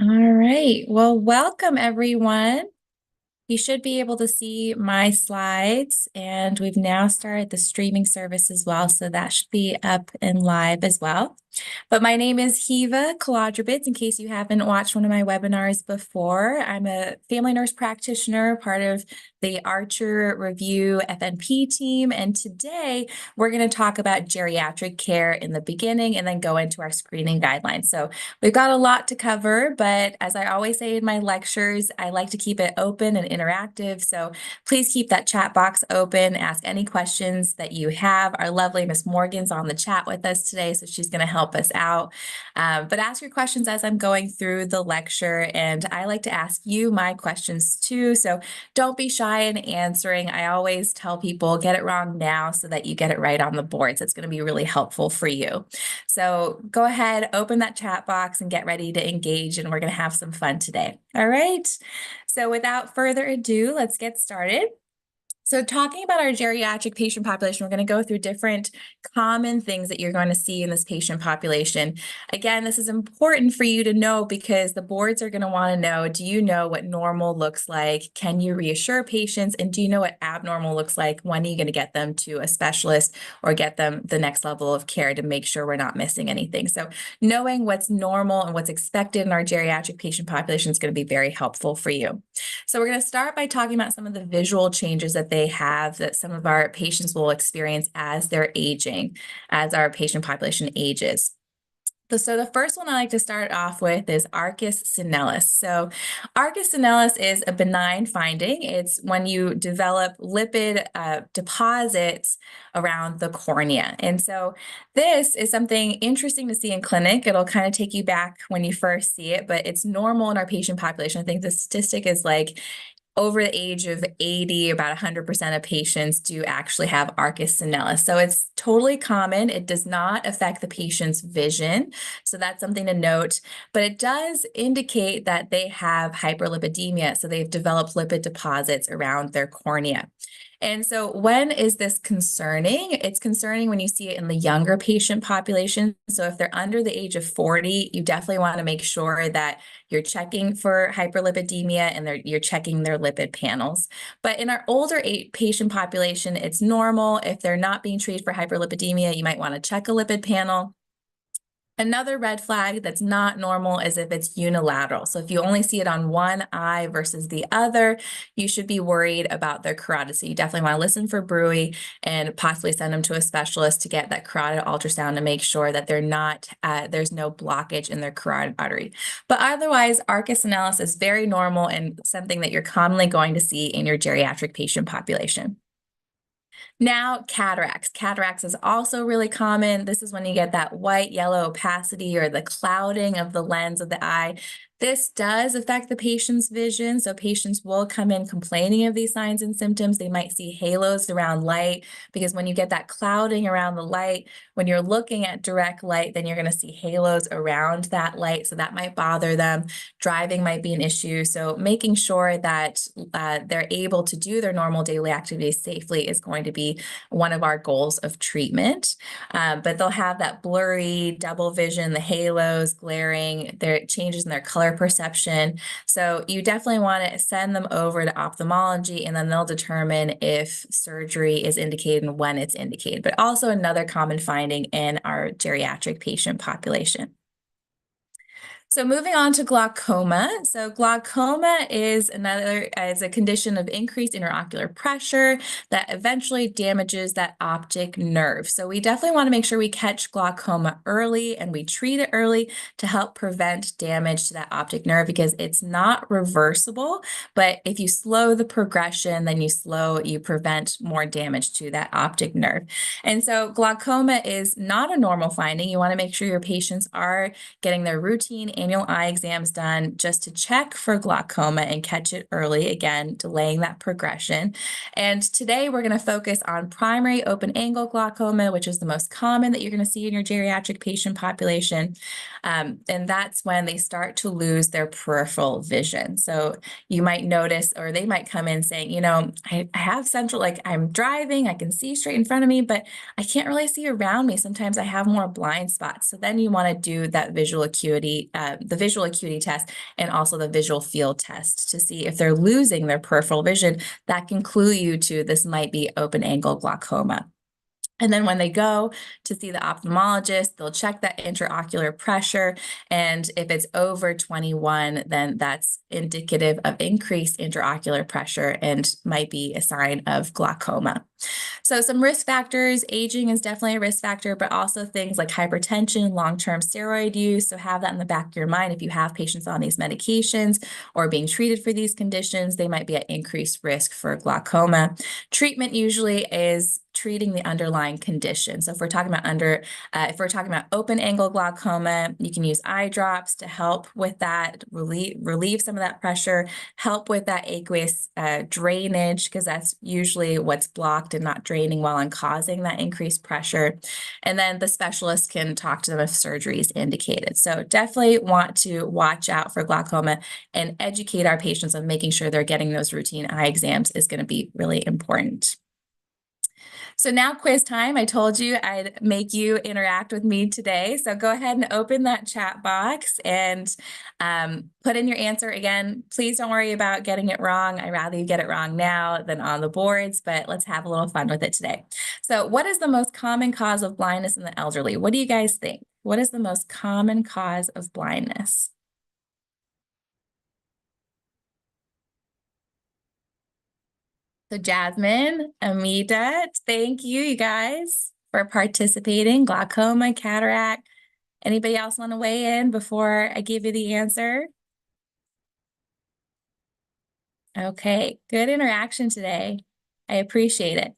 All right. Well, welcome everyone. You should be able to see my slides, and we've now started the streaming service as well, so that should be up and live as well. But my name is Hiva Koladrabits, in case you haven't watched one of my webinars before. I'm a family nurse practitioner, part of the Archer Review FNP team, and today we're going to talk about geriatric care in the beginning and then go into our screening guidelines. So we've got a lot to cover, but as I always say in my lectures, I like to keep it open and interactive. So please keep that chat box open, ask any questions that you have. Our lovely Miss Morgan's on the chat with us today, so she's going to help us out. But ask your questions as I'm going through the lecture, and I like to ask you my questions too. So don't be shy in answering. I always tell people get it wrong now so that you get it right on the boards. It's going to be really helpful for you. So go ahead, open that chat box and get ready to engage, and we're going to have some fun today. All right. So without further ado, let's get started. So talking about our geriatric patient population, we're going to go through different common things that you're going to see in this patient population. Again, this is important for you to know because the boards are going to want to know, do you know what normal looks like? Can you reassure patients? And do you know what abnormal looks like? When are you going to get them to a specialist or get them the next level of care to make sure we're not missing anything? So knowing what's normal and what's expected in our geriatric patient population is going to be very helpful for you. So we're going to start by talking about some of the visual changes that they have that some of our patients will experience as they're aging, as our patient population ages. So the first one I like to start off with is arcus senellus. So arcus senellus is a benign finding. It's when you develop lipid deposits around the cornea. And so this is something interesting to see in clinic. It'll kind of take you back when you first see it, but it's normal in our patient population. I think the statistic is like over the age of 80, about 100% of patients do actually have arcus senellus. So it's totally common. It does not affect the patient's vision. So that's something to note, but it does indicate that they have hyperlipidemia. So they've developed lipid deposits around their cornea. And so when is this concerning? It's concerning when you see it in the younger patient population. So if they're under the age of 40, you definitely want to make sure that you're checking for hyperlipidemia and you're checking their lipid panels. But in our older patient population, it's normal. If they're not being treated for hyperlipidemia, you might want to check a lipid panel. Another red flag that's not normal is if it's unilateral. So if you only see it on one eye versus the other, you should be worried about their carotid. So you definitely want to listen for bruit and possibly send them to a specialist to get that carotid ultrasound to make sure that they're not, there's no blockage in their carotid artery. But otherwise, arcus senellus is very normal and something that you're commonly going to see in your geriatric patient population. Now, cataracts. Cataracts is also really common. This is when you get that white, yellow opacity or the clouding of the lens of the eye. This does affect the patient's vision. So patients will come in complaining of these signs and symptoms. They might see halos around light because when you get that clouding around the light, when you're looking at direct light, then you're going to see halos around that light. So that might bother them. Driving might be an issue. So making sure that they're able to do their normal daily activities safely is going to be one of our goals of treatment. But they'll have that blurry double vision, the halos, glaring, their changes in their color perception. So you definitely want to send them over to ophthalmology, and then they'll determine if surgery is indicated and when it's indicated. But also another common finding in our geriatric patient population. So moving on to glaucoma. So glaucoma is a condition of increased intraocular pressure that eventually damages that optic nerve. So we definitely want to make sure we catch glaucoma early and we treat it early to help prevent damage to that optic nerve because it's not reversible. But if you slow the progression, then you prevent more damage to that optic nerve. And so glaucoma is not a normal finding. You want to make sure your patients are getting their routine annual eye exams done just to check for glaucoma and catch it early, again, delaying that progression. And today we're going to focus on primary open angle glaucoma, which is the most common that you're going to see in your geriatric patient population. And that's when they start to lose their peripheral vision. So you might notice, or they might come in saying, you know, I have central, like I'm driving, I can see straight in front of me, but I can't really see around me. Sometimes I have more blind spots. So then you want to do that visual acuity the visual acuity test and also the visual field test to see if they're losing their peripheral vision. That can clue you to this might be open angle glaucoma. And then when they go to see the ophthalmologist, they'll check that intraocular pressure. And if it's over 21, then that's indicative of increased intraocular pressure and might be a sign of glaucoma. So some risk factors, aging is definitely a risk factor, but also things like hypertension, long-term steroid use. So have that in the back of your mind. If you have patients on these medications or being treated for these conditions, they might be at increased risk for glaucoma. Treatment usually is treating the underlying condition. So if we're talking about open angle glaucoma, you can use eye drops to help with that, relieve some of that pressure, help with that aqueous drainage, because that's usually what's blocked and not draining well and causing that increased pressure. And then the specialist can talk to them if surgery is indicated. So definitely want to watch out for glaucoma and educate our patients on making sure they're getting those routine eye exams is going to be really important. So now quiz time. I told you I'd make you interact with me today. So go ahead and open that chat box and put in your answer. Again, please don't worry about getting it wrong. I'd rather you get it wrong now than on the boards, but let's have a little fun with it today. So what is the most common cause of blindness in the elderly? What do you guys think? What is the most common cause of blindness? So Jasmine, Amita, thank you guys for participating. Glaucoma, cataract. Anybody else want to weigh in before I give you the answer? Okay, good interaction today. I appreciate it.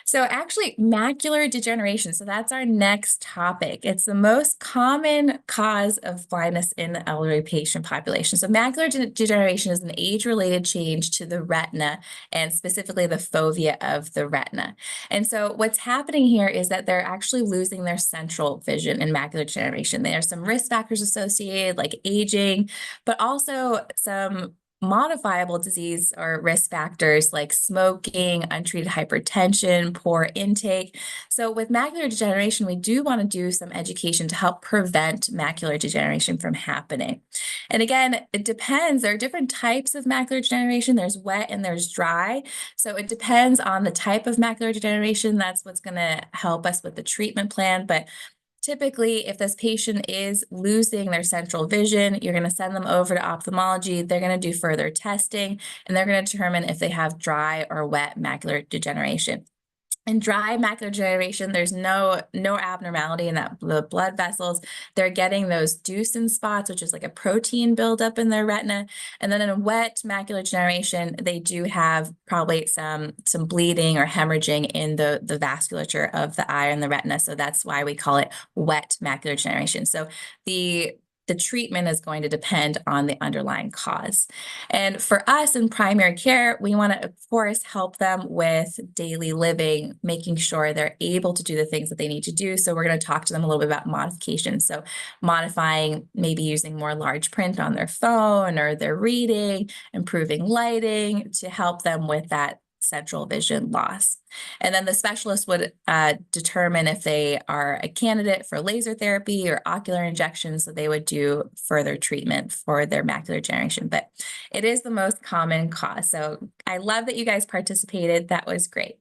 So actually, macular degeneration. So that's our next topic. It's the most common cause of blindness in the elderly patient population. So macular degeneration is an age-related change to the retina and specifically the fovea of the retina. And so what's happening here is that they're actually losing their central vision in macular degeneration. There are some risk factors associated like aging, but also some modifiable disease or risk factors like smoking, untreated hypertension, poor intake. So with macular degeneration, we do want to do some education to help prevent macular degeneration from happening. And again, it depends. There are different types of macular degeneration. There's wet and there's dry. So it depends on the type of macular degeneration. That's what's going to help us with the treatment plan. But typically, if this patient is losing their central vision, you're going to send them over to ophthalmology. They're going to do further testing, and they're going to determine if they have dry or wet macular degeneration. In dry macular degeneration, there's no abnormality in the blood vessels. They're getting those Deucin spots, which is like a protein buildup in their retina. And then in wet macular degeneration, they do have probably some bleeding or hemorrhaging in the vasculature of the eye and the retina. So that's why we call it wet macular degeneration. So the treatment is going to depend on the underlying cause. And for us in primary care, we want to, of course, help them with daily living, making sure they're able to do the things that they need to do. So we're going to talk to them a little bit about modification. So modifying, maybe using more large print on their phone or their reading, improving lighting to help them with that central vision loss. And then the specialist would determine if they are a candidate for laser therapy or ocular injections, so they would do further treatment for their macular degeneration. But it is the most common cause. So I love that you guys participated. That was great.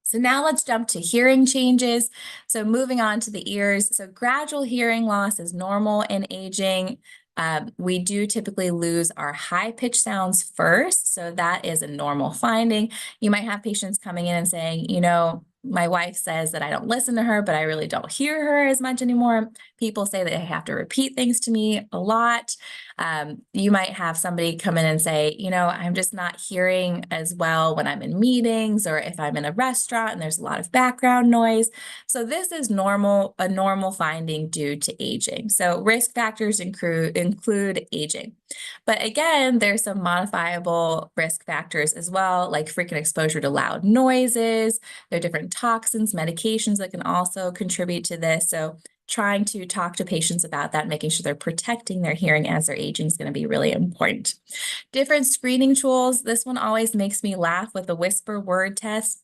So now let's jump to hearing changes. So moving on to the ears. So gradual hearing loss is normal in aging. We do typically lose our high-pitched sounds first, so that is a normal finding. You might have patients coming in and saying, you know, my wife says that I don't listen to her, but I really don't hear her as much anymore. People say that they have to repeat things to me a lot. You might have somebody come in and say, you know, I'm just not hearing as well when I'm in meetings or if I'm in a restaurant and there's a lot of background noise. So this is normal, a normal finding due to aging. So risk factors include aging. But again, there's some modifiable risk factors as well, like frequent exposure to loud noises. There are different toxins, medications that can also contribute to this. So trying to talk to patients about that, making sure they're protecting their hearing as they're aging is going to be really important. Different screening tools. This one always makes me laugh with the whisper word test.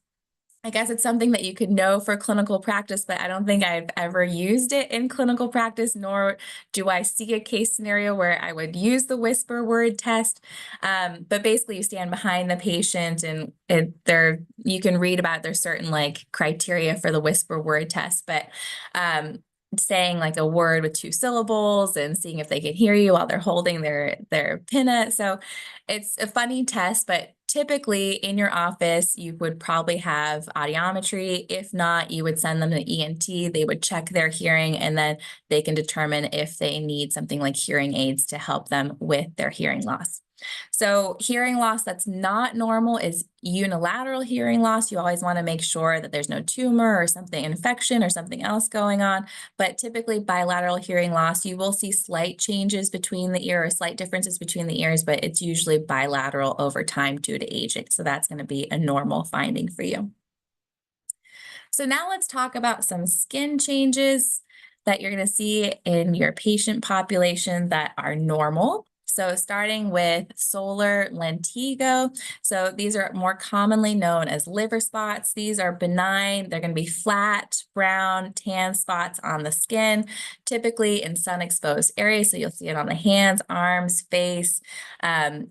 I guess it's something that you could know for clinical practice, but I don't think I've ever used it in clinical practice, nor do I see a case scenario where I would use the whisper word test. But basically you stand behind the patient and you can read about there's certain like criteria for the whisper word test, but saying like a word with 2 syllables and seeing if they can hear you while they're holding their pinna. So it's a funny test, but typically in your office, you would probably have audiometry. If not, you would send them to ENT. They would check their hearing and then they can determine if they need something like hearing aids to help them with their hearing loss. So hearing loss that's not normal is unilateral hearing loss. You always want to make sure that there's no tumor or something, infection or something else going on. But typically bilateral hearing loss, you will see slight changes between the ear or slight differences between the ears, but it's usually bilateral over time due to aging. So that's going to be a normal finding for you. So now let's talk about some skin changes that you're going to see in your patient population that are normal. So starting with solar lentigo. So these are more commonly known as liver spots. These are benign. They're going to be flat, brown, tan spots on the skin, typically in sun-exposed areas. So you'll see it on the hands, arms, face,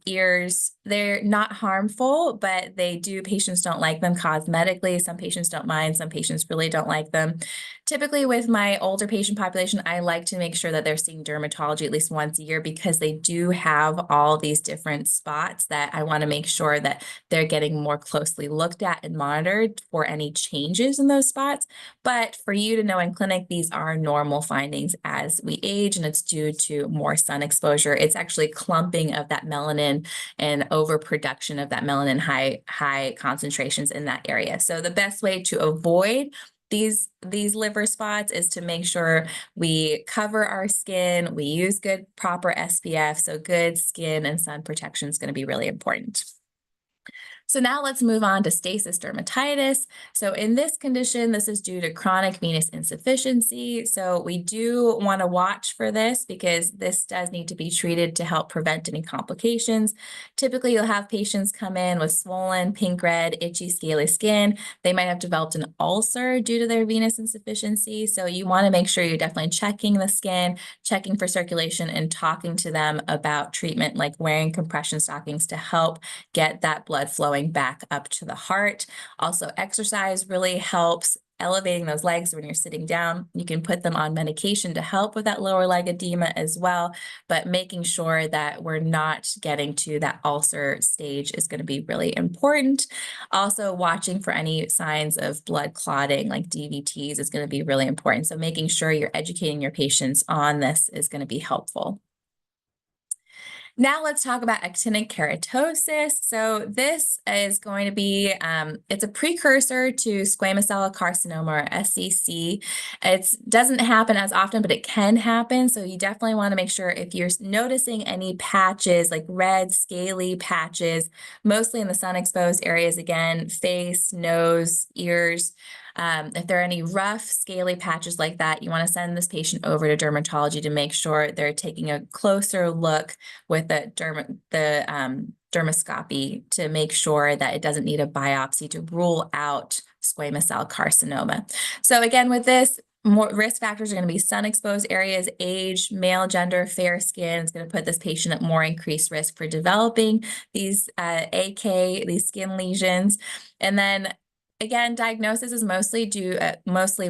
ears. They're not harmful, but patients don't like them cosmetically. Some patients don't mind. Some patients really don't like them. Typically with my older patient population, I like to make sure that they're seeing dermatology at least once a year because they do have all these different spots that I want to make sure that they're getting more closely looked at and monitored for any changes in those spots. But for you to know in clinic, these are normal findings as we age, and it's due to more sun exposure. It's actually clumping of that melanin and overproduction of that melanin, high concentrations in that area. So the best way to avoid these liver spots is to make sure we cover our skin, we use good proper SPF, so good skin and sun protection is going to be really important. So now let's move on to stasis dermatitis. So in this condition, this is due to chronic venous insufficiency. So we do want to watch for this because this does need to be treated to help prevent any complications. Typically, you'll have patients come in with swollen, pink, red, itchy, scaly skin. They might have developed an ulcer due to their venous insufficiency. So you want to make sure you're definitely checking the skin, checking for circulation, and talking to them about treatment like wearing compression stockings to help get that blood flowing back up to the heart. Also, exercise really helps elevating those legs when you're sitting down. You can put them on medication to help with that lower leg edema as well, but making sure that we're not getting to that ulcer stage is going to be really important. Also, watching for any signs of blood clotting like DVTs is going to be really important. So making sure you're educating your patients on this is going to be helpful. Now let's talk about actinic keratosis. So this is going to be, it's a precursor to squamous cell carcinoma or SCC. It doesn't happen as often, but it can happen. So you definitely want to make sure if you're noticing any patches, like red, scaly patches, mostly in the sun exposed areas, again, face, nose, ears, if there are any rough, scaly patches like that, you want to send this patient over to dermatology to make sure they're taking a closer look with the dermoscopy to make sure that it doesn't need a biopsy to rule out squamous cell carcinoma. So again, with this, more risk factors are going to be sun-exposed areas, age, male gender, fair skin. It's going to put this patient at more increased risk for developing these these skin lesions. And then again, diagnosis is mostly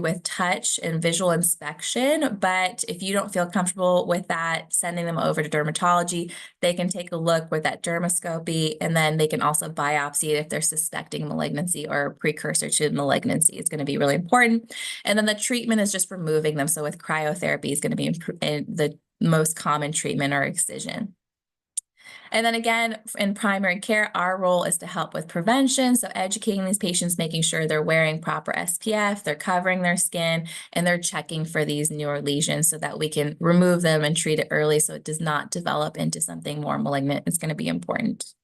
with touch and visual inspection, but if you don't feel comfortable with that, sending them over to dermatology, they can take a look with that dermoscopy, and then they can also biopsy it if they're suspecting malignancy or a precursor to malignancy. It's going to be really important. And then the treatment is just removing them. So with cryotherapy is going to be the most common treatment or excision. And then again, in primary care, our role is to help with prevention. So educating these patients, making sure they're wearing proper SPF, they're covering their skin, and they're checking for these newer lesions so that we can remove them and treat it early so it does not develop into something more malignant. It's going to be important.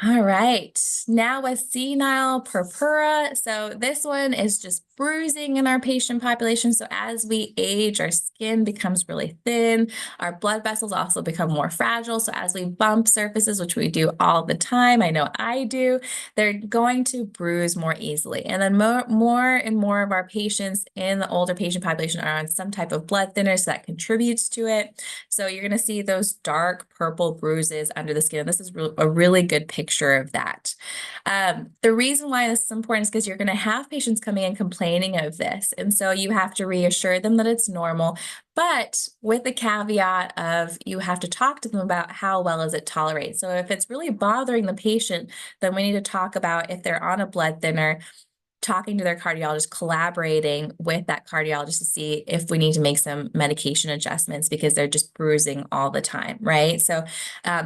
All right, now with senile purpura. So this one is just bruising in our patient population. So as we age, our skin becomes really thin. Our blood vessels also become more fragile. So as we bump surfaces, which we do all the time, I know I do, they're going to bruise more easily. And then more and more of our patients in the older patient population are on some type of blood thinner, so that contributes to it. So you're going to see those dark purple bruises under the skin. This is a really good picture of that. The reason why this is important is because you're going to have patients coming in complaining of this. And so you have to reassure them that it's normal, but with the caveat of you have to talk to them about how well is it tolerated. So if it's really bothering the patient, then we need to talk about if they're on a blood thinner, talking to their cardiologist, collaborating with that cardiologist to see if we need to make some medication adjustments because they're just bruising all the time, right? So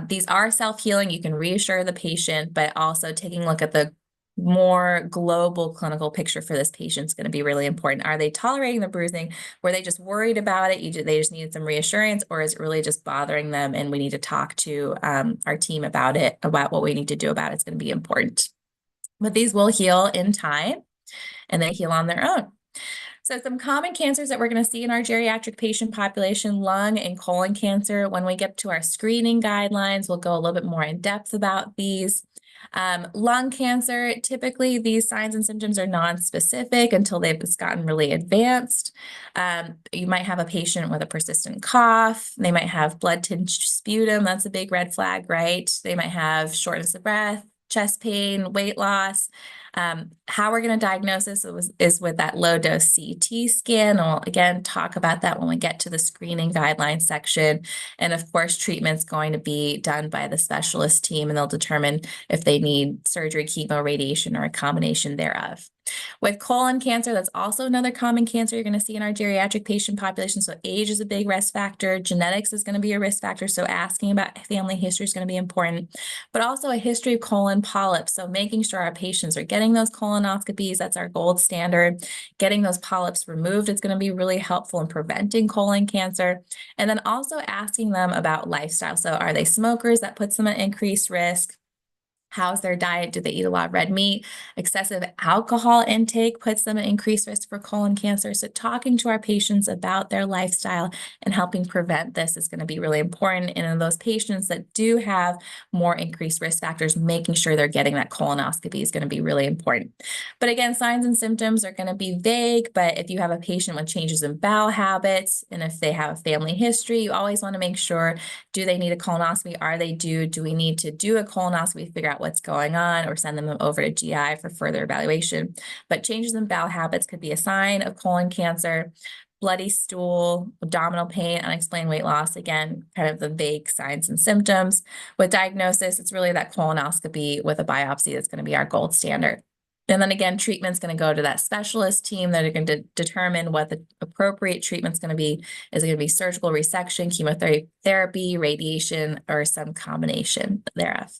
these are self-healing. You can reassure the patient, but also taking a look at the more global clinical picture for this patient is going to be really important. Are they tolerating the bruising? Were they just worried about it? They just needed some reassurance, or is it really just bothering them and we need to talk to our team about it, about what we need to do about it? It's going to be important. But these will heal in time and they heal on their own. So some common cancers that we're going to see in our geriatric patient population, lung and colon cancer. When we get to our screening guidelines, we'll go a little bit more in depth about these. Lung cancer, typically these signs and symptoms are non-specific until they've gotten really advanced. You might have a patient with a persistent cough. They might have blood-tinged sputum. That's a big red flag, right? They might have shortness of breath, chest pain, weight loss. How we're going to diagnose this is with that low-dose CT scan. And we'll, again, talk about that when we get to the screening guidelines section. And of course, treatment's going to be done by the specialist team, and they'll determine if they need surgery, chemo, radiation, or a combination thereof. With colon cancer, that's also another common cancer you're going to see in our geriatric patient population. So age is a big risk factor. Genetics is going to be a risk factor. So asking about family history is going to be important, but also a history of colon polyps. So making sure our patients are getting those colonoscopies, that's our gold standard. Getting those polyps removed is going to be really helpful in preventing colon cancer. And then also asking them about lifestyle. So are they smokers? That puts them at increased risk. How's their diet? Do they eat a lot of red meat? Excessive alcohol intake puts them at increased risk for colon cancer. So talking to our patients about their lifestyle and helping prevent this is going to be really important. And in those patients that do have more increased risk factors, making sure they're getting that colonoscopy is going to be really important. But again, signs and symptoms are going to be vague, but if you have a patient with changes in bowel habits, and if they have a family history, you always want to make sure, do they need a colonoscopy? Are they due? Do we need to do a colonoscopy to figure out what's going on, or send them over to GI for further evaluation? But changes in bowel habits could be a sign of colon cancer. Bloody stool, abdominal pain, unexplained weight loss, again, kind of the vague signs and symptoms. With diagnosis, it's really that colonoscopy with a biopsy that's going to be our gold standard. And then again, treatment's going to go to that specialist team that are going to determine what the appropriate treatment's going to be. Is it going to be surgical resection, chemotherapy, radiation, or some combination thereof?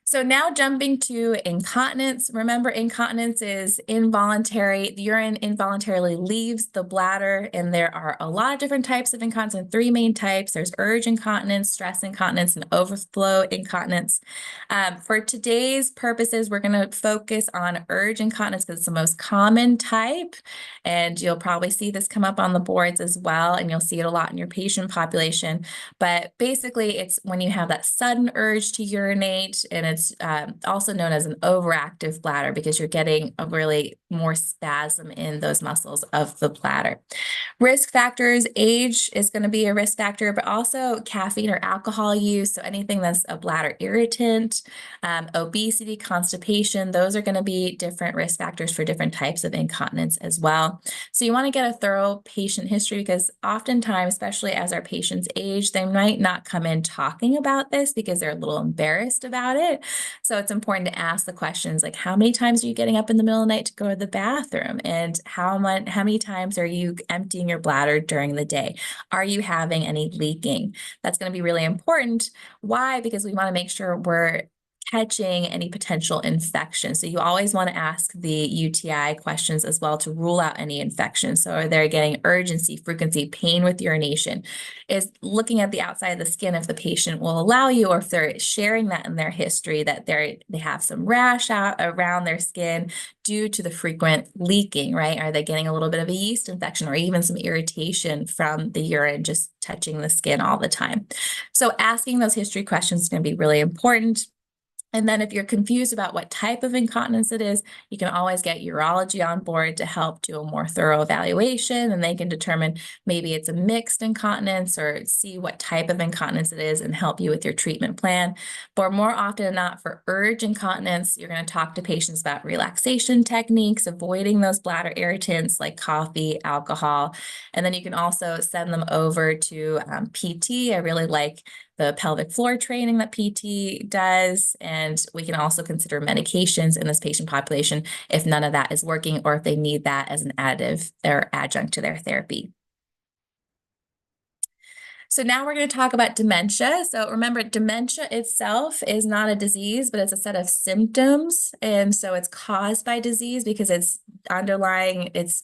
So now jumping to incontinence. Remember, incontinence is involuntary. The urine involuntarily leaves the bladder, and there are a lot of different types of incontinence, three main types. There's urge incontinence, stress incontinence, and overflow incontinence. For today's purposes, we're going to focus on urge incontinence because it's the most common type, and you'll probably see this come up on the boards as well, and you'll see it a lot in your patient population. But basically, it's when you have that sudden urge to urinate, and it's also known as an overactive bladder because you're getting a really more spasm in those muscles of the bladder. Risk factors, age is going to be a risk factor, but also caffeine or alcohol use. So anything that's a bladder irritant, obesity, constipation, those are going to be different risk factors for different types of incontinence as well. So you want to get a thorough patient history because oftentimes, especially as our patients age, they might not come in talking about this because they're a little embarrassed about it. So it's important to ask the questions like, how many times are you getting up in the middle of the night to go to the bathroom? And how many times are you emptying your bladder during the day? Are you having any leaking? That's going to be really important. Why? Because we want to make sure we're catching any potential infection. So you always want to ask the UTI questions as well to rule out any infection. So are they getting urgency, frequency, pain with urination? Is looking at the outside of the skin if the patient will allow you, or if they're sharing that in their history that they have some rash out around their skin due to the frequent leaking, right? Are they getting a little bit of a yeast infection or even some irritation from the urine just touching the skin all the time? So asking those history questions is going to be really important. And then if you're confused about what type of incontinence it is, you can always get urology on board to help do a more thorough evaluation, and they can determine maybe it's a mixed incontinence or see what type of incontinence it is and help you with your treatment plan. But more often than not, for urge incontinence, you're going to talk to patients about relaxation techniques, avoiding those bladder irritants like coffee, alcohol. And then you can also send them over to PT. I really like the pelvic floor training that PT does, and we can also consider medications in this patient population if none of that is working or if they need that as an additive or adjunct to their therapy. So now we're going to talk about dementia. So remember, dementia itself is not a disease, but it's a set of symptoms. And so it's caused by disease because it's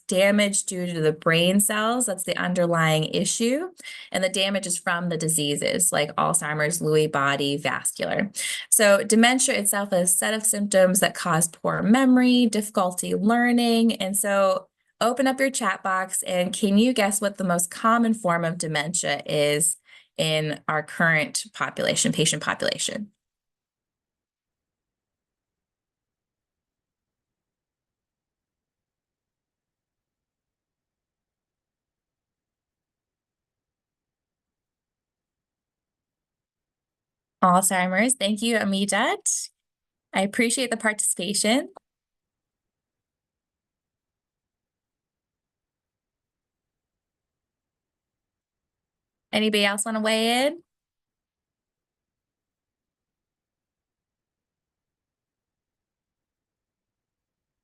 damage due to the brain cells. That's the underlying issue. And the damage is from the diseases like Alzheimer's, Lewy body, vascular. So dementia itself is a set of symptoms that cause poor memory, difficulty learning. And so open up your chat box and can you guess what the most common form of dementia is in our current population, patient population? Alzheimer's. Thank you, Amidat. I appreciate the participation. Anybody else want to weigh in?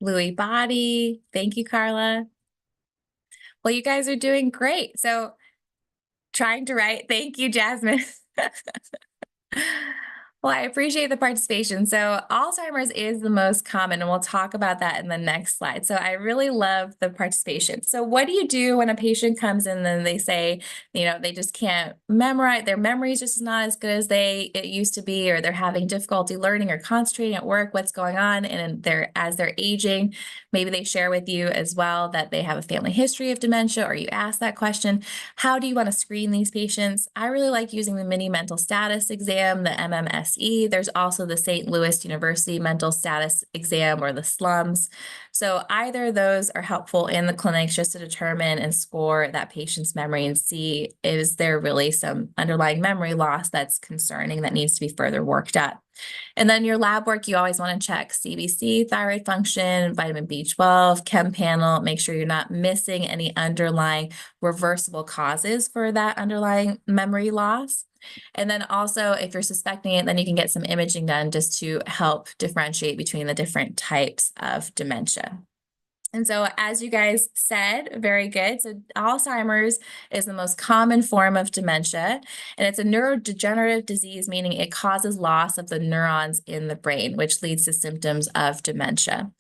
Lewy body. Thank you, Carla. Well, you guys are doing great. So trying to write. Thank you, Jasmine. Well, I appreciate the participation. So Alzheimer's is the most common, and we'll talk about that in the next slide. So I really love the participation. So what do you do when a patient comes in and they say, they just can't memorize, their memory is just not as good as it used to be, or they're having difficulty learning or concentrating at work, what's going on? And as they're aging, maybe they share with you as well that they have a family history of dementia, or you ask that question. How do you want to screen these patients? I really like using the mini mental status exam, the MMSE. There's also the St. Louis University mental status exam, or the SLUMS. So either of those are helpful in the clinics just to determine and score that patient's memory and see, is there really some underlying memory loss that's concerning that needs to be further worked up. And then your lab work, you always want to check CBC, thyroid function, vitamin B12, chem panel, make sure you're not missing any underlying reversible causes for that underlying memory loss. And then also, if you're suspecting it, then you can get some imaging done just to help differentiate between the different types of dementia. And so, as you guys said, very good. So Alzheimer's is the most common form of dementia, and it's a neurodegenerative disease, meaning it causes loss of the neurons in the brain, which leads to symptoms of dementia.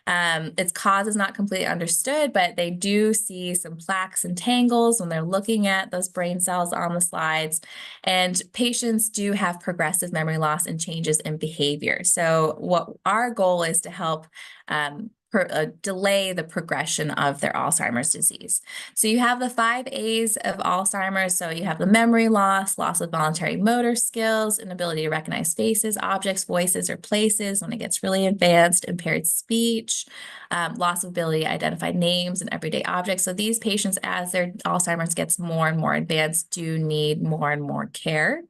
Its cause is not completely understood, but they do see some plaques and tangles when they're looking at those brain cells on the slides. And patients do have progressive memory loss and changes in behavior. So what our goal is to help delay the progression of their Alzheimer's disease. So you have the 5 A's of Alzheimer's. So you have the memory loss, loss of voluntary motor skills, inability to recognize faces, objects, voices, or places when it gets really advanced, impaired speech, loss of ability to identify names and everyday objects. So these patients, as their Alzheimer's gets more and more advanced, do need more and more care.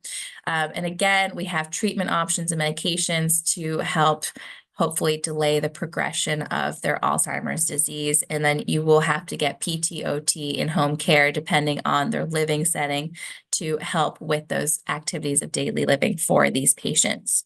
And again, we have treatment options and medications to help hopefully delay the progression of their Alzheimer's disease. And then you will have to get PTOT in home care, depending on their living setting, to help with those activities of daily living for these patients.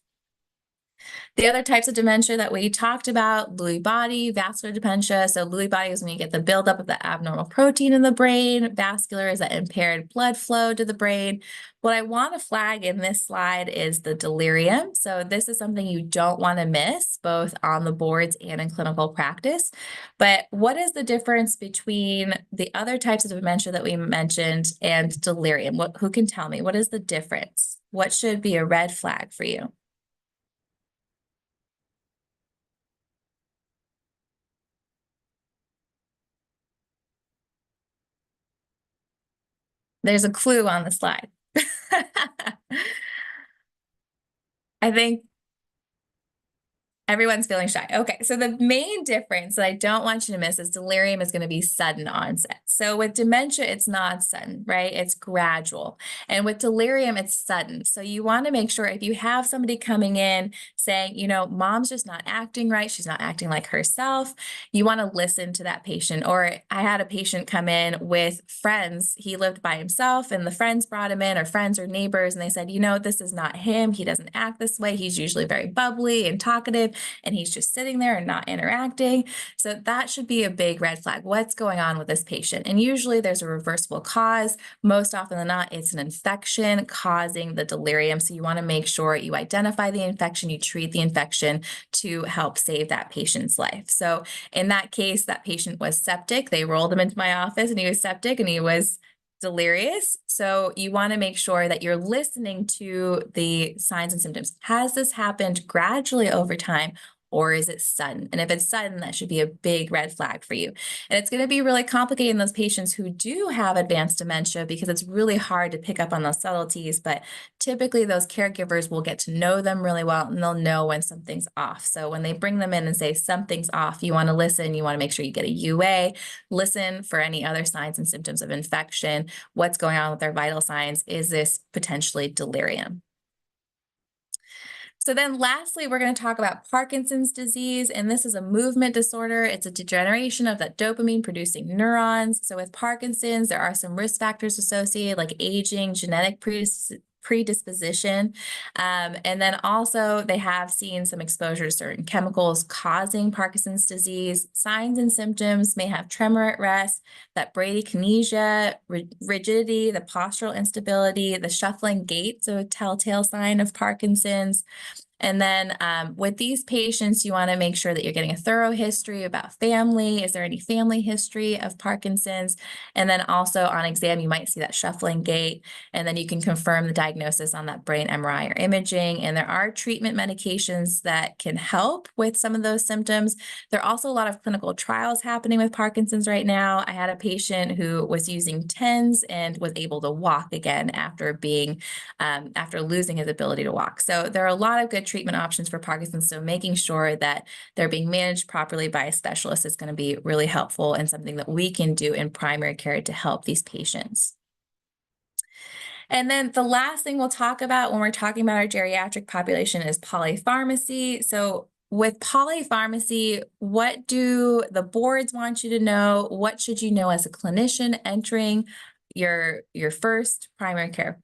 The other types of dementia that we talked about, Lewy body, vascular dementia. So Lewy body is when you get the buildup of the abnormal protein in the brain. Vascular is that impaired blood flow to the brain. What I want to flag in this slide is the delirium. So this is something you don't want to miss, both on the boards and in clinical practice. But what is the difference between the other types of dementia that we mentioned and delirium? Who can tell me? What is the difference? What should be a red flag for you? There's a clue on the slide. I think everyone's feeling shy. Okay, so the main difference that I don't want you to miss is delirium is going to be sudden onset. So with dementia, it's not sudden, right? It's gradual. And with delirium, it's sudden. So you want to make sure if you have somebody coming in saying, you know, mom's just not acting right, she's not acting like herself, you want to listen to that patient. Or I had a patient come in with friends. He lived by himself and the friends brought him in, or friends or neighbors, and they said, you know, this is not him. He doesn't act this way. He's usually very bubbly and talkative, and he's just sitting there and not interacting. So that should be a big red flag. What's going on with this patient? And usually there's a reversible cause. Most often than not, it's an infection causing the delirium. So you want to make sure you identify the infection, you treat the infection to help save that patient's life. So in that case, that patient was septic. They rolled him into my office and he was septic and he was delirious. So you want to make sure that you're listening to the signs and symptoms. Has this happened gradually over time, or is it sudden? And if it's sudden, that should be a big red flag for you. And it's going to be really complicated in those patients who do have advanced dementia because it's really hard to pick up on those subtleties. But typically those caregivers will get to know them really well and they'll know when something's off. So when they bring them in and say something's off, you want to listen, you want to make sure you get a UA, listen for any other signs and symptoms of infection, what's going on with their vital signs, is this potentially delirium? So then lastly, we're going to talk about Parkinson's disease, and this is a movement disorder. It's a degeneration of that dopamine producing neurons. So with Parkinson's, there are some risk factors associated like aging, genetic predisposition. And then also they have seen some exposure to certain chemicals causing Parkinson's disease. Signs and symptoms may have tremor at rest, that bradykinesia, rigidity, the postural instability, the shuffling gait, so a telltale sign of Parkinson's. And then with these patients, you want to make sure that you're getting a thorough history about family. Is there any family history of Parkinson's? And then also on exam, you might see that shuffling gait, and then you can confirm the diagnosis on that brain MRI or imaging. And there are treatment medications that can help with some of those symptoms. There are also a lot of clinical trials happening with Parkinson's right now. I had a patient who was using TENS and was able to walk again after after losing his ability to walk. So there are a lot of good treatment options for Parkinson's. So making sure that they're being managed properly by a specialist is going to be really helpful and something that we can do in primary care to help these patients. And then the last thing we'll talk about when we're talking about our geriatric population is polypharmacy. So with polypharmacy, what do the boards want you to know? What should you know as a clinician entering your first primary care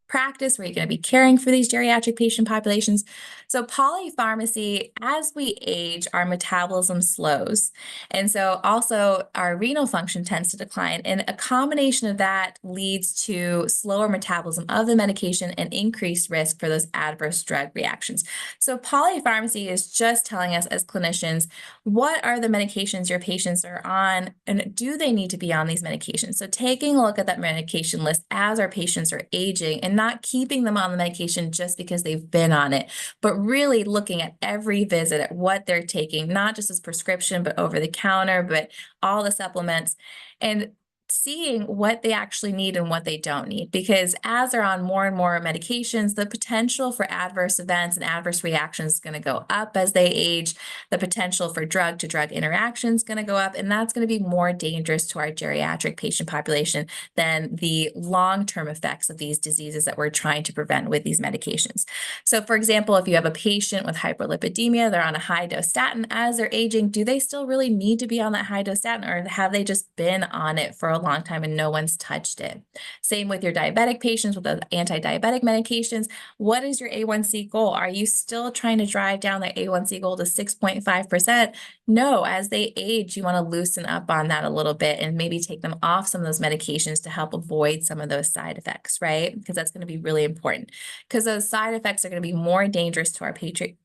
practice where you're going to be caring for these geriatric patient populations? So polypharmacy, as we age, our metabolism slows. And so also our renal function tends to decline. And a combination of that leads to slower metabolism of the medication and increased risk for those adverse drug reactions. So polypharmacy is just telling us as clinicians, what are the medications your patients are on, and do they need to be on these medications? So taking a look at that medication list as our patients are aging and not keeping them on the medication just because they've been on it, but really looking at every visit at what they're taking, not just as prescription, but over the counter, but all the supplements, and seeing what they actually need and what they don't need. Because as they're on more and more medications, the potential for adverse events and adverse reactions is going to go up as they age. The potential for drug to drug interactions is going to go up, and that's going to be more dangerous to our geriatric patient population than the long-term effects of these diseases that we're trying to prevent with these medications. So for example, if you have a patient with hyperlipidemia, they're on a high dose statin, as they're aging, do they still really need to be on that high dose statin, or have they just been on it for a a long time and no one's touched it. Same with your diabetic patients with the anti-diabetic medications. What is your A1C goal? Are you still trying to drive down the A1C goal to 6.5%? No, as they age, you want to loosen up on that a little bit and maybe take them off some of those medications to help avoid some of those side effects, right? Because that's going to be really important, because those side effects are going to be more dangerous to our geriatric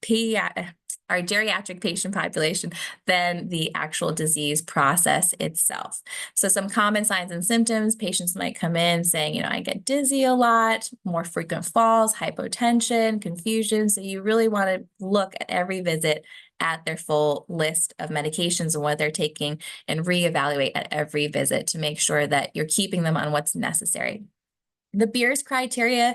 patient population than the actual disease process itself. So some common signs and symptoms, patients might come in saying, I get dizzy a lot, more frequent falls, hypotension, confusion. So you really want to look at every visit at their full list of medications and what they're taking and reevaluate at every visit to make sure that you're keeping them on what's necessary. The Beers criteria,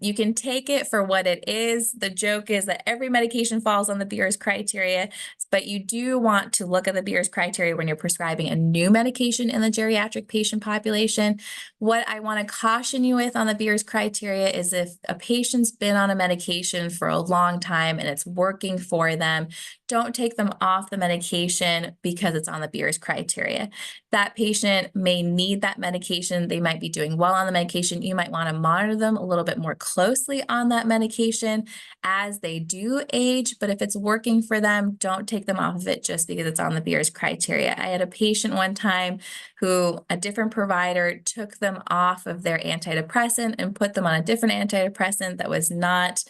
you can take it for what it is. The joke is that every medication falls on the Beers criteria, but you do want to look at the Beers criteria when you're prescribing a new medication in the geriatric patient population. What I want to caution you with on the Beers criteria is if a patient's been on a medication for a long time and it's working for them, don't take them off the medication because it's on the Beers criteria. That patient may need that medication. They might be doing well on the medication. You might want to monitor them a little bit more closely on that medication as they do age. But if it's working for them, don't take them off of it just because it's on the Beers criteria. I had a patient one time who a different provider took them off of their antidepressant and put them on a different antidepressant that was not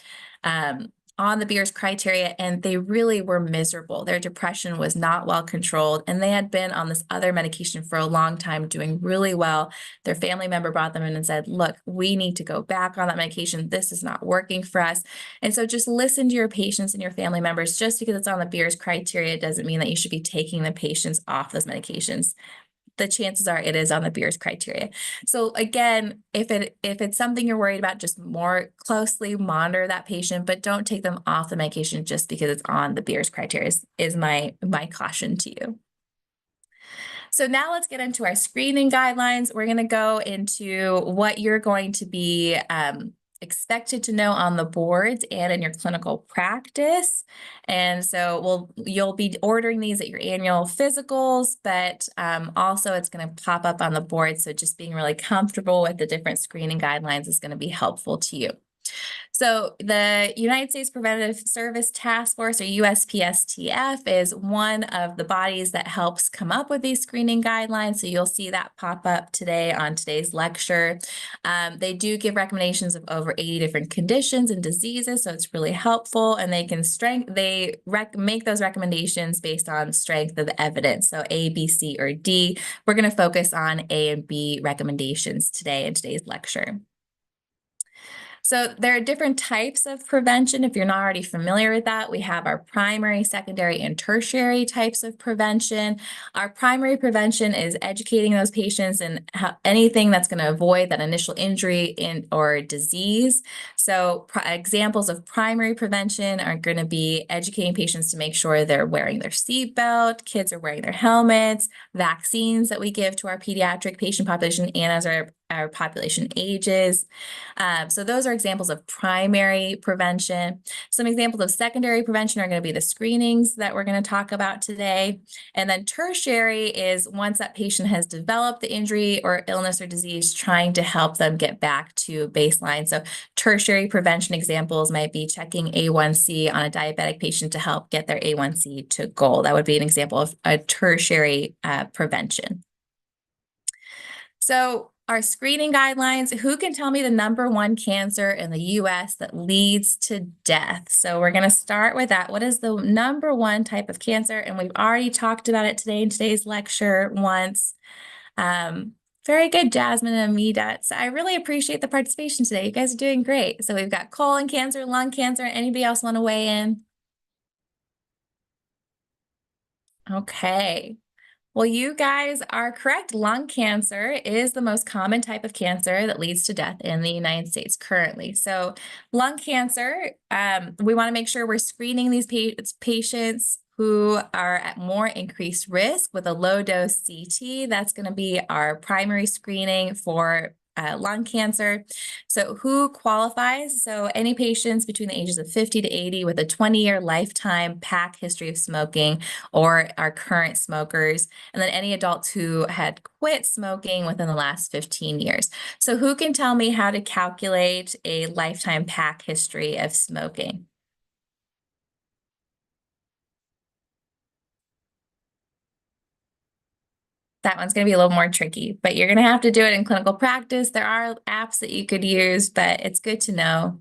on the Beers criteria, and they really were miserable. Their depression was not well controlled, and they had been on this other medication for a long time, doing really well. Their family member brought them in and said, look, we need to go back on that medication. This is not working for us. And so just listen to your patients and your family members. Just because it's on the Beers criteria doesn't mean that you should be taking the patients off those medications. The chances are it is on the Beers criteria. So again, if it's something you're worried about, just more closely monitor that patient, but don't take them off the medication just because it's on the Beers criteria is my caution to you. So now let's get into our screening guidelines. We're going to go into what you're going to be expected to know on the boards and in your clinical practice. And so you'll be ordering these at your annual physicals, but also it's going to pop up on the board. So just being really comfortable with the different screening guidelines is going to be helpful to you. So the United States Preventive Service Task Force, or USPSTF, is one of the bodies that helps come up with these screening guidelines. So you'll see that pop up today on today's lecture. They do give recommendations of over 80 different conditions and diseases, so it's really helpful. And they can make those recommendations based on strength of evidence. So A, B, C, or D. We're going to focus on A and B recommendations today in today's lecture. So there are different types of prevention. If you're not already familiar with that, we have our primary, secondary, and tertiary types of prevention. Our primary prevention is educating those patients and anything that's going to avoid that initial injury or disease. So examples of primary prevention are going to be educating patients to make sure they're wearing their seatbelt, kids are wearing their helmets, vaccines that we give to our pediatric patient population and as our population ages. So those are examples of primary prevention. Some examples of secondary prevention are going to be the screenings that we're going to talk about today. And then tertiary is once that patient has developed the injury or illness or disease, trying to help them get back to baseline. So tertiary prevention examples might be checking A1C on a diabetic patient to help get their A1C to goal. That would be an example of a tertiary prevention. So our screening guidelines, who can tell me the #1 cancer in the US that leads to death? So we're going to start with that. What is the #1 type of cancer? And we've already talked about it today in today's lecture once. Very good, Jasmine and Amida. So I really appreciate the participation today. You guys are doing great. So we've got colon cancer, lung cancer. Anybody else want to weigh in? Okay. Well, you guys are correct. Lung cancer is the most common type of cancer that leads to death in the United States currently. So lung cancer, we want to make sure we're screening these patients who are at more increased risk with a low dose CT. That's going to be our primary screening for lung cancer. So who qualifies? So any patients between the ages of 50 to 80 with a 20-year lifetime PAC history of smoking or are current smokers, and then any adults who had quit smoking within the last 15 years. So who can tell me how to calculate a lifetime PAC history of smoking? That one's going to be a little more tricky, but you're going to have to do it in clinical practice. There are apps that you could use, but it's good to know.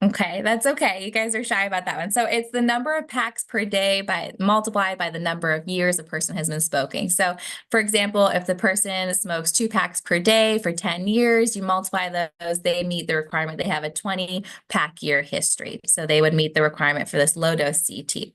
Okay, that's okay. You guys are shy about that one. So it's the number of packs per day multiplied by the number of years a person has been smoking. So for example, if the person smokes 2 packs per day for 10 years, you multiply those, they meet the requirement. They have a 20-pack year history. So they would meet the requirement for this low dose CT.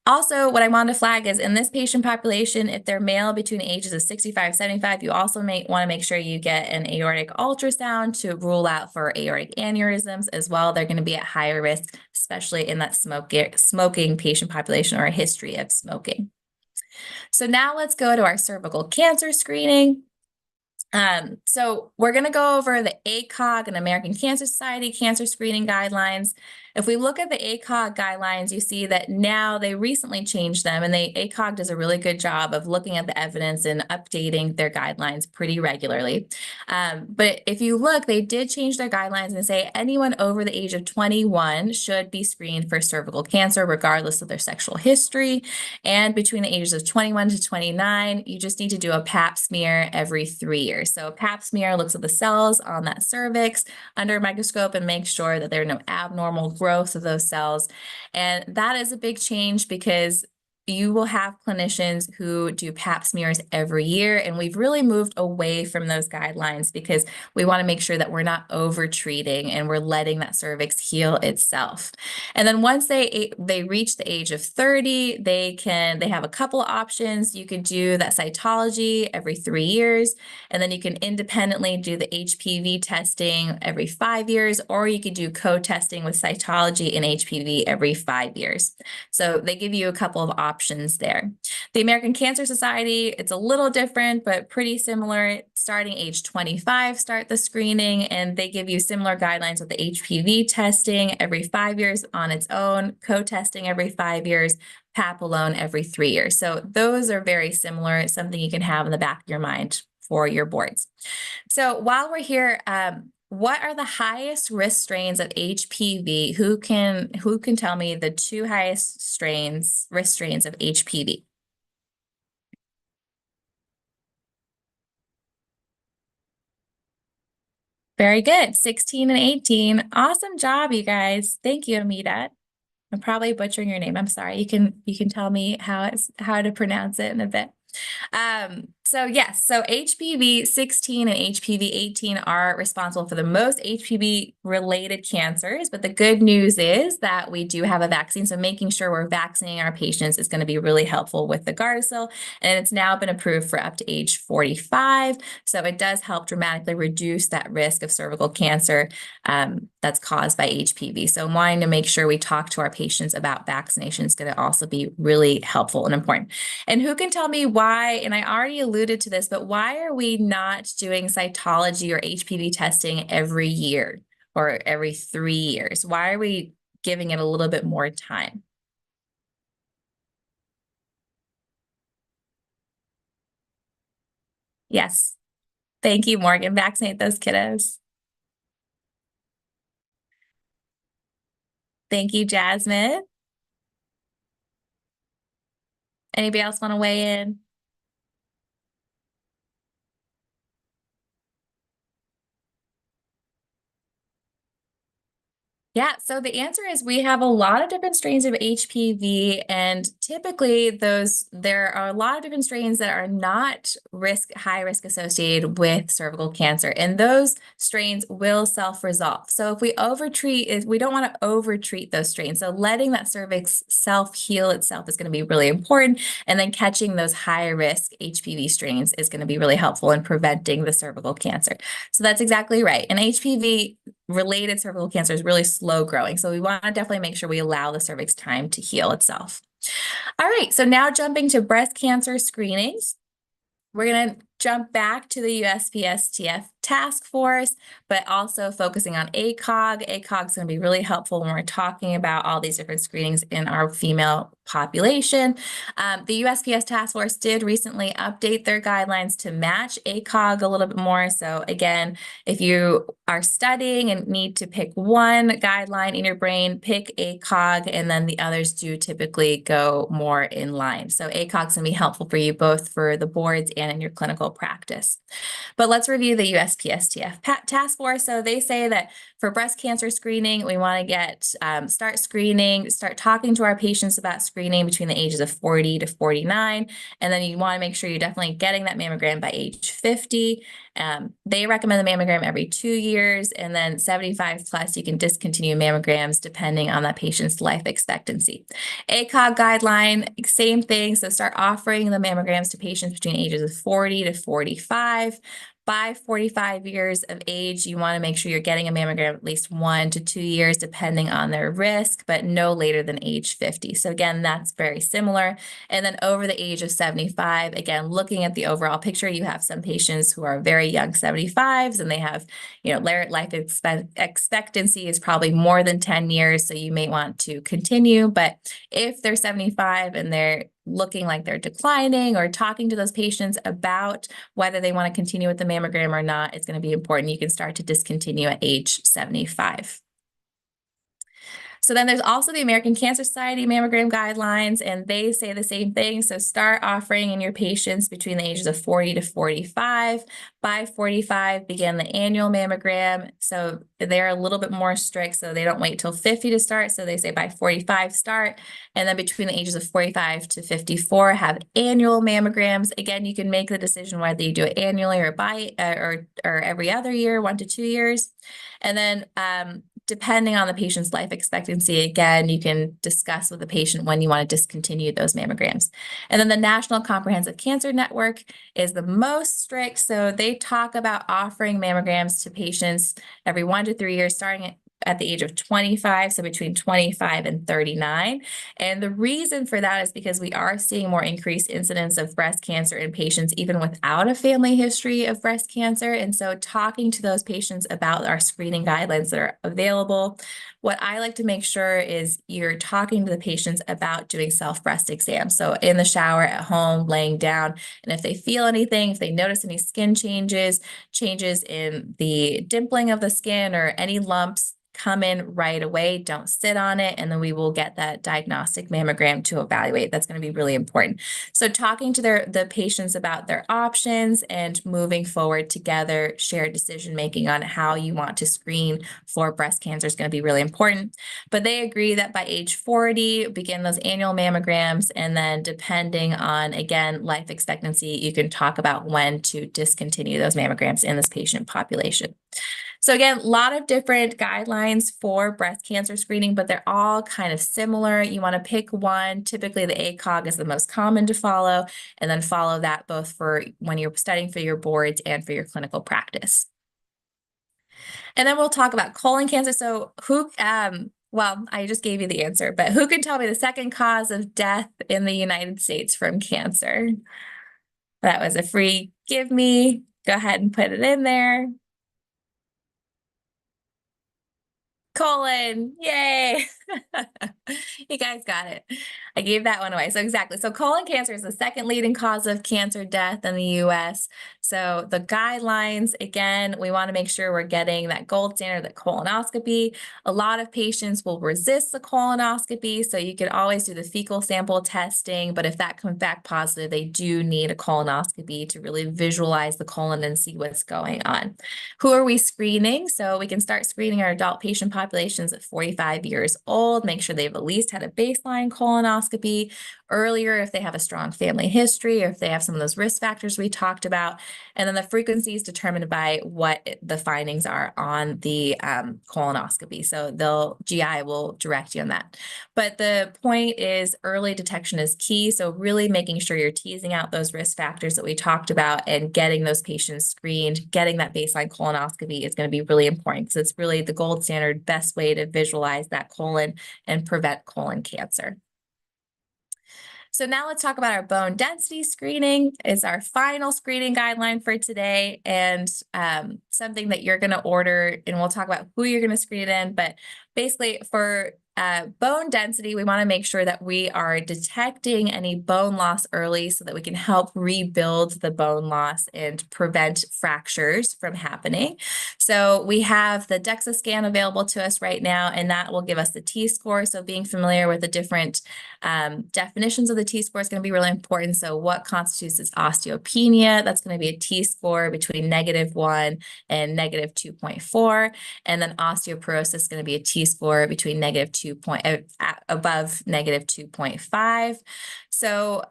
Also, what I want to flag is in this patient population, if they're male between the ages of 65, 75, you also may want to make sure you get an aortic ultrasound to rule out for aortic aneurysms as well. They're going to be at higher risk, especially in that smoking patient population or a history of smoking. So now let's go to our cervical cancer screening. So we're going to go over the ACOG and American Cancer Society cancer screening guidelines. If we look at the ACOG guidelines, you see that now they recently changed them, and ACOG does a really good job of looking at the evidence and updating their guidelines pretty regularly. But if you look, they did change their guidelines and say anyone over the age of 21 should be screened for cervical cancer, regardless of their sexual history. And between the ages of 21 to 29, you just need to do a pap smear every 3 years. So a pap smear looks at the cells on that cervix under a microscope and makes sure that there are no abnormal growth of those cells. And that is a big change because you will have clinicians who do pap smears every year, and we've really moved away from those guidelines because we want to make sure that we're not over treating and we're letting that cervix heal itself. And then once they reach the age of 30, they have a couple of options. You could do that cytology every 3 years, and then you can independently do the HPV testing every 5 years, or you could do co-testing with cytology and HPV every 5 years. So they give you a couple of options there. The American Cancer Society, it's a little different, but pretty similar. Starting age 25, start the screening, and they give you similar guidelines with the HPV testing every 5 years on its own, co-testing every 5 years, PAP alone every 3 years. So those are very similar. It's something you can have in the back of your mind for your boards. So while we're here, what are the highest risk strains of HPV? Who can tell me the 2 highest risk strains of HPV? Very good, 16 and 18. Awesome job, you guys. Thank you, Amita. I'm probably butchering your name. I'm sorry. You can tell me how to pronounce it in a bit. So yes, so HPV 16 and HPV 18 are responsible for the most HPV related cancers, but the good news is that we do have a vaccine. So making sure we're vaccinating our patients is going to be really helpful with the Gardasil, and it's now been approved for up to age 45. So it does help dramatically reduce that risk of cervical cancer that's caused by HPV. So wanting to make sure we talk to our patients about vaccination is going to also be really helpful and important. And who can tell me why, and I already alluded to this, but why are we not doing cytology or HPV testing every year or every 3 years? Why are we giving it a little bit more time? Yes. Thank you, Morgan. Vaccinate those kiddos. Thank you, Jasmine. Anybody else want to weigh in? Yeah, so the answer is we have a lot of different strains of HPV, and typically there are a lot of different strains that are not high risk associated with cervical cancer, and those strains will self-resolve. So if we we don't want to over-treat those strains. So letting that cervix self-heal itself is going to be really important, and then catching those high-risk HPV strains is going to be really helpful in preventing the cervical cancer. So that's exactly right. And HPV related cervical cancer is really slow growing. So we want to definitely make sure we allow the cervix time to heal itself. All right, so now jumping to breast cancer screenings. We're going to jump back to the USPSTF task force, but also focusing on ACOG. ACOG is going to be really helpful when we're talking about all these different screenings in our female population. The USPS task force did recently update their guidelines to match ACOG a little bit more. So again, if you are studying and need to pick one guideline in your brain, pick ACOG, and then the others do typically go more in line. So ACOG is going to be helpful for you both for the boards and in your clinical practice. But let's review the USPSTF task force. So they say that for breast cancer screening, we want to get start screening, start talking to our patients about screening between the ages of 40 to 49. And then you want to make sure you're definitely getting that mammogram by age 50. They recommend the mammogram every 2 years, and then 75 plus, you can discontinue mammograms depending on that patient's life expectancy. ACOG guideline, same thing. So start offering the mammograms to patients between ages of 40 to 45. By 45 years of age, you want to make sure you're getting a mammogram at least 1 to 2 years, depending on their risk, but no later than age 50. So again, that's very similar. And then over the age of 75, again, looking at the overall picture, you have some patients who are very young 75s, and they have, life expectancy is probably more than 10 years. So you may want to continue, but if they're 75 and they're looking like they're declining, or talking to those patients about whether they want to continue with the mammogram or not, it's going to be important. You can start to discontinue at age 75. So then there's also the American Cancer Society mammogram guidelines, and they say the same thing. So start offering in your patients between the ages of 40 to 45. By 45, begin the annual mammogram. So they're a little bit more strict, so they don't wait till 50 to start. So they say by 45 start, and then between the ages of 45 to 54, have annual mammograms. Again, you can make the decision whether you do it annually or or every other year, 1 to 2 years. And then depending on the patient's life expectancy, again, you can discuss with the patient when you want to discontinue those mammograms. And then the National Comprehensive Cancer Network is the most strict. So they talk about offering mammograms to patients every 1 to 3 years, starting at the age of 25, so between 25 and 39. And the reason for that is because we are seeing more increased incidence of breast cancer in patients even without a family history of breast cancer. And so talking to those patients about our screening guidelines that are available, what I like to make sure is you're talking to the patients about doing self-breast exams. So in the shower, at home, laying down, and if they feel anything, if they notice any skin changes in the dimpling of the skin or any lumps, come in right away, don't sit on it, and then we will get that diagnostic mammogram to evaluate. That's going to be really important. So talking to the patients about their options and moving forward together, shared decision making on how you want to screen for breast cancer is going to be really important. But they agree that by age 40, begin those annual mammograms, and then depending on, again, life expectancy, you can talk about when to discontinue those mammograms in this patient population. So again, a lot of different guidelines for breast cancer screening, but they're all kind of similar. You want to pick one. Typically, the ACOG is the most common to follow, and then follow that both for when you're studying for your boards and for your clinical practice. And then we'll talk about colon cancer. So well, I just gave you the answer, but who can tell me the second cause of death in the United States from cancer? That was a free give me. Go ahead and put it in there. Colon, yay. You guys got it. I gave that one away. So exactly. So colon cancer is the second leading cause of cancer death in the US. So the guidelines, again, we want to make sure we're getting that gold standard, that colonoscopy. A lot of patients will resist the colonoscopy. So you can always do the fecal sample testing, but if that comes back positive, they do need a colonoscopy to really visualize the colon and see what's going on. Who are we screening? So we can start screening our adult patient populations at 45 years old, make sure they've at least had a baseline colonoscopy colonoscopy earlier if they have a strong family history or if they have some of those risk factors we talked about. And then the frequency is determined by what the findings are on the colonoscopy. So GI will direct you on that. But the point is early detection is key. So really making sure you're teasing out those risk factors that we talked about and getting those patients screened, getting that baseline colonoscopy is going to be really important because it's really the gold standard, best way to visualize that colon and prevent colon cancer. So now let's talk about our bone density screening. Is our final screening guideline for today, and something that you're going to order, and we'll talk about who you're going to screen it in. But basically for bone density, we want to make sure that we are detecting any bone loss early so that we can help rebuild the bone loss and prevent fractures from happening. So we have the DEXA scan available to us right now, and that will give us the T-score. So being familiar with the different definitions of the T-score is going to be really important. So what constitutes as osteopenia? That's going to be a T-score between -1 and -2.4. And then osteoporosis is going to be a T-score between above -2.5. So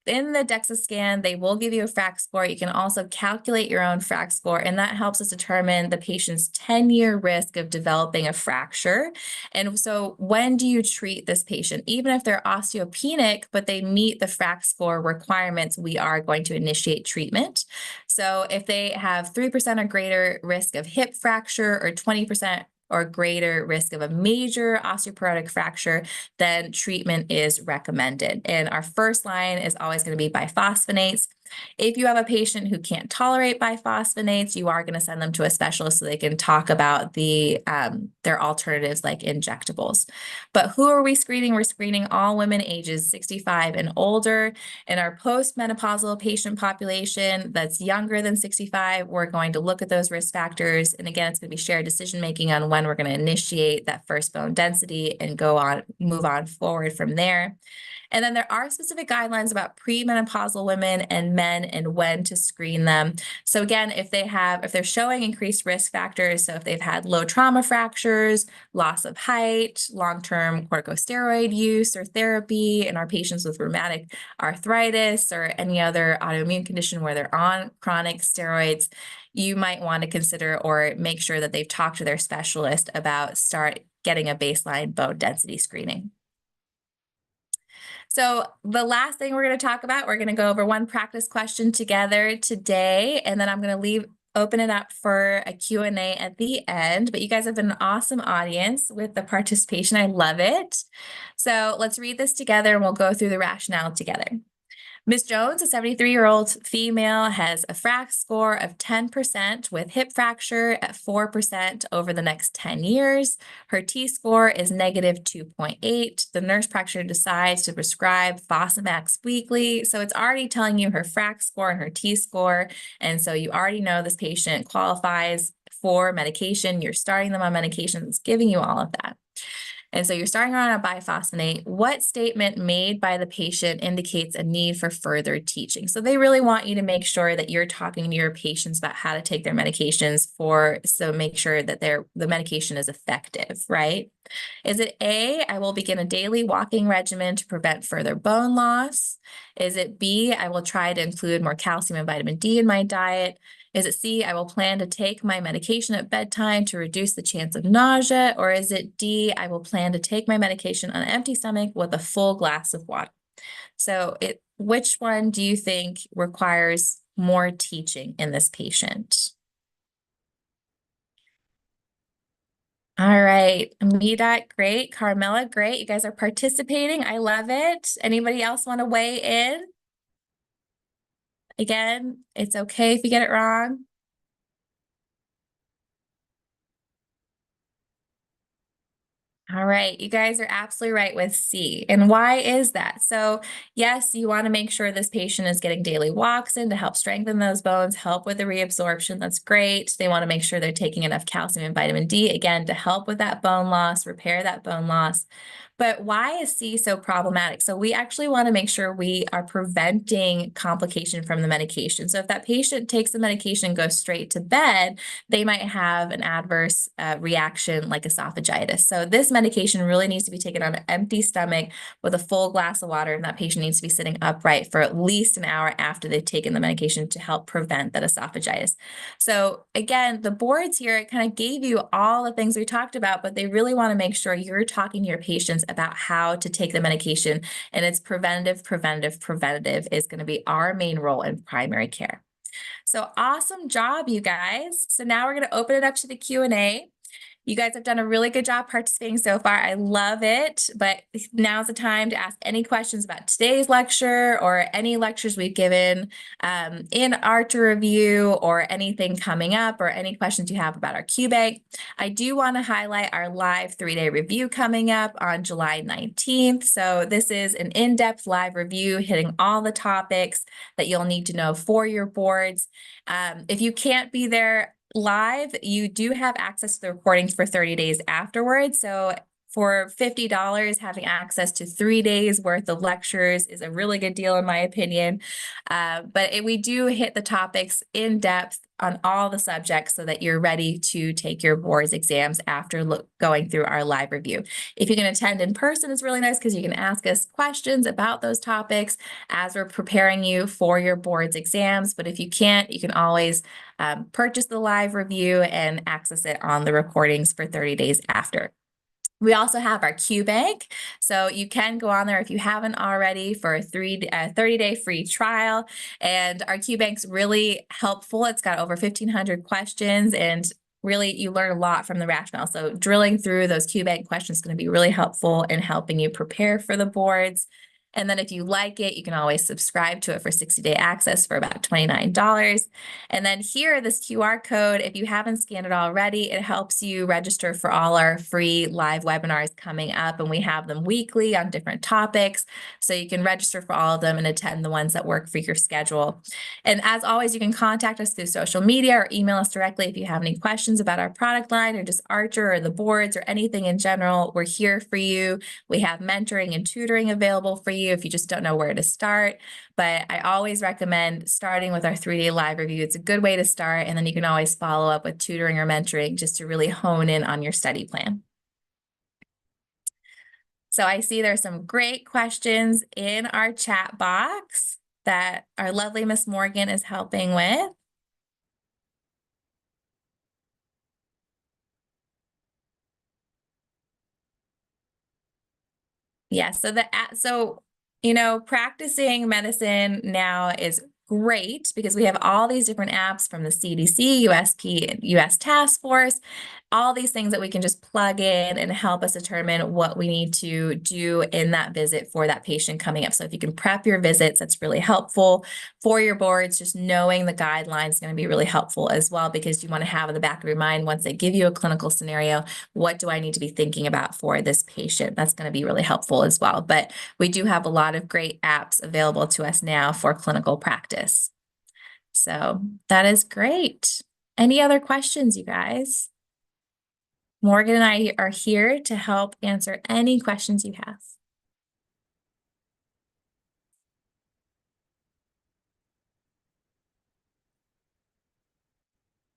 in the DEXA scan, they will give you a FRAX score. You can also calculate your own FRAX score, and that helps us determine the patient's 10-year risk of developing a fracture. And so when do you treat this patient? Even if they're osteopenic, but they meet the FRAX score requirements, we are going to initiate treatment. So if they have 3% or greater risk of hip fracture or 20% or greater risk of a major osteoporotic fracture, then treatment is recommended. And our first line is always going to be bisphosphonates. If you have a patient who can't tolerate bisphosphonates, you are going to send them to a specialist so they can talk about their alternatives like injectables. But who are we screening? We're screening all women ages 65 and older. In our postmenopausal patient population that's younger than 65, we're going to look at those risk factors. And again, it's going to be shared decision-making on when we're going to initiate that first bone density and move on forward from there. And then there are specific guidelines about premenopausal women and men and when to screen them. So again, if they're showing increased risk factors, so if they've had low trauma fractures, loss of height, long-term corticosteroid use or therapy, and our patients with rheumatic arthritis or any other autoimmune condition where they're on chronic steroids, you might want to consider or make sure that they've talked to their specialist about getting a baseline bone density screening. So the last thing we're going to talk about, we're going to go over one practice question together today, and then I'm going to open it up for a Q&A at the end. But you guys have been an awesome audience with the participation. I love it. So let's read this together and we'll go through the rationale together. Ms. Jones, a 73-year-old female, has a FRAX score of 10% with hip fracture at 4% over the next 10 years. Her T-score is -2.8. The nurse practitioner decides to prescribe Fosamax weekly. So it's already telling you her FRAX score and her T-score. And so you already know this patient qualifies for medication. You're starting them on medication. It's giving you all of that. And so you're starting on a biphosphonate. What statement made by the patient indicates a need for further teaching? So they really want you to make sure that you're talking to your patients about how to take their medications so make sure that the medication is effective, right? Is it A, I will begin a daily walking regimen to prevent further bone loss? Is it B, I will try to include more calcium and vitamin D in my diet? Is it C, I will plan to take my medication at bedtime to reduce the chance of nausea? Or is it D, I will plan to take my medication on an empty stomach with a full glass of water? So which one do you think requires more teaching in this patient? All right, Amita, great. Carmela, great. You guys are participating. I love it. Anybody else want to weigh in? Again, it's okay if you get it wrong. All right, you guys are absolutely right with C. And why is that? So yes, you want to make sure this patient is getting daily walks in to help strengthen those bones, help with the reabsorption. That's great. They want to make sure they're taking enough calcium and vitamin D, again, to help with that bone loss, repair that bone loss. But why is C so problematic? So we actually want to make sure we are preventing complication from the medication. So if that patient takes the medication and goes straight to bed, they might have an adverse reaction like esophagitis. So this medication really needs to be taken on an empty stomach with a full glass of water, and that patient needs to be sitting upright for at least an hour after they've taken the medication to help prevent that esophagitis. So again, the boards here kind of gave you all the things we talked about, but they really want to make sure you're talking to your patients about how to take the medication, and it's preventative, preventative, preventative is going to be our main role in primary care. So awesome job, you guys. So now we're going to open it up to the Q&A. You guys have done a really good job participating so far. I love it, but now's the time to ask any questions about today's lecture or any lectures we've given in ARCHER review or anything coming up or any questions you have about our QBank. I do want to highlight our live 3-day review coming up on July 19th. So this is an in-depth live review hitting all the topics that you'll need to know for your boards. If you can't be there live, you do have access to the recordings for 30 days afterwards. So for $50, having access to 3 days worth of lectures is a really good deal in my opinion. We do hit the topics in depth on all the subjects so that you're ready to take your boards exams after going through our live review. If you can attend in person, it's really nice because you can ask us questions about those topics as we're preparing you for your boards exams. But if you can't, you can always purchase the live review and access it on the recordings for 30 days after. We also have our QBank, so you can go on there if you haven't already for a 30-day free trial, and our QBank's really helpful. It's got over 1,500 questions, and really you learn a lot from the rationale. So drilling through those QBank questions is going to be really helpful in helping you prepare for the boards. And then if you like it, you can always subscribe to it for 60-day access for about $29. And then here, this QR code, if you haven't scanned it already, it helps you register for all our free live webinars coming up. And we have them weekly on different topics. So you can register for all of them and attend the ones that work for your schedule. And as always, you can contact us through social media or email us directly if you have any questions about our product line or just ARCHER or the boards or anything in general. We're here for you. We have mentoring and tutoring available for you if you just don't know where to start. But I always recommend starting with our 3-day live review. It's a good way to start, and then you can always follow up with tutoring or mentoring just to really hone in on your study plan. So I see there's some great questions in our chat box that our lovely Miss Morgan is helping with. Yeah, so practicing medicine now is great because we have all these different apps from the CDC, USP, US Task Force, all these things that we can just plug in and help us determine what we need to do in that visit for that patient coming up. So if you can prep your visits, that's really helpful for your boards. Just knowing the guidelines is going to be really helpful as well, because you want to have in the back of your mind, once they give you a clinical scenario, what do I need to be thinking about for this patient? That's going to be really helpful as well. But we do have a lot of great apps available to us now for clinical practice. So that is great. Any other questions, you guys? Morgan and I are here to help answer any questions you have.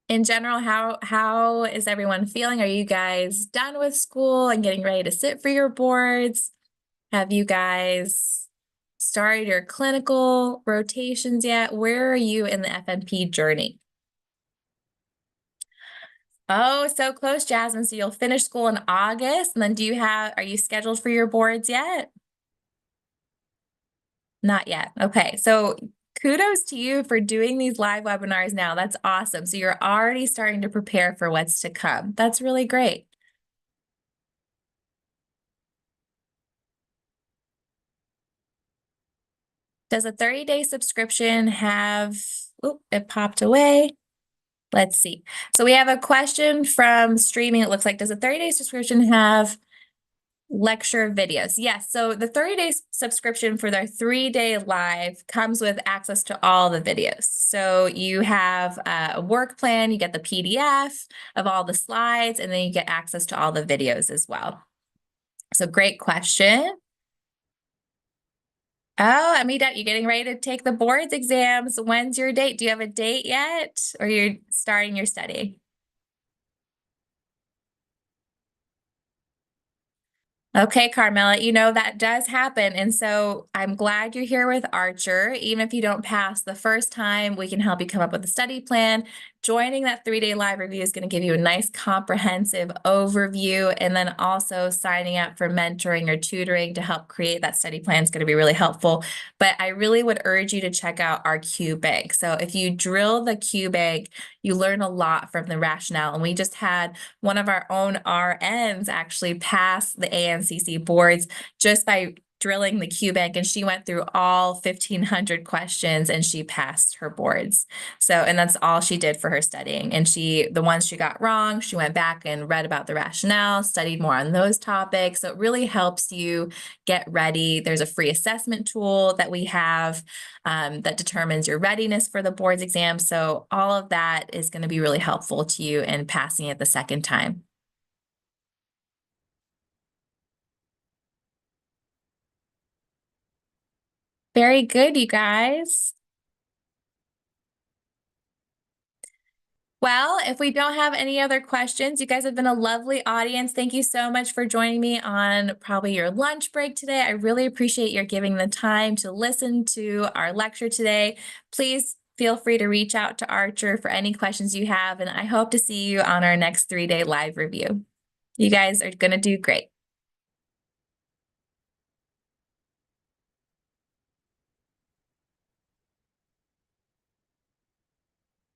In general, how is everyone feeling? Are you guys done with school and getting ready to sit for your boards? Have you guys started your clinical rotations yet? Where are you in the FNP journey? Oh, so close, Jasmine. So you'll finish school in August, and then are you scheduled for your boards yet? Not yet. Okay. So kudos to you for doing these live webinars now. That's awesome. So you're already starting to prepare for what's to come. That's really great. Does a 30-day subscription have, it popped away. Let's see. So we have a question from streaming. It looks like, does a 30-day subscription have lecture videos? Yes. So the 30-day subscription for their 3-day live comes with access to all the videos. So you have a work plan, you get the PDF of all the slides, and then you get access to all the videos as well. So great question. Oh, Amita, you're getting ready to take the boards exams. When's your date? Do you have a date yet? Or you're starting your study? Okay, Carmela, that does happen. And so I'm glad you're here with Archer. Even if you don't pass the first time, we can help you come up with a study plan. Joining that 3-day live review is going to give you a nice comprehensive overview. And then also signing up for mentoring or tutoring to help create that study plan is going to be really helpful. But I really would urge you to check out our Q bank. So if you drill the Q bank, you learn a lot from the rationale. And we just had one of our own RNs actually pass the ANCC boards just by drilling the Q bank, and she went through all 1,500 questions and she passed her boards. So, and that's all she did for her studying. And the ones she got wrong, she went back and read about the rationale, studied more on those topics. So it really helps you get ready. There's a free assessment tool that we have that determines your readiness for the boards exam. So all of that is going to be really helpful to you in passing it the second time. Very good, you guys. Well, if we don't have any other questions, you guys have been a lovely audience. Thank you so much for joining me on probably your lunch break today. I really appreciate your giving the time to listen to our lecture today. Please feel free to reach out to Archer for any questions you have, and I hope to see you on our next 3-day live review. You guys are going to do great.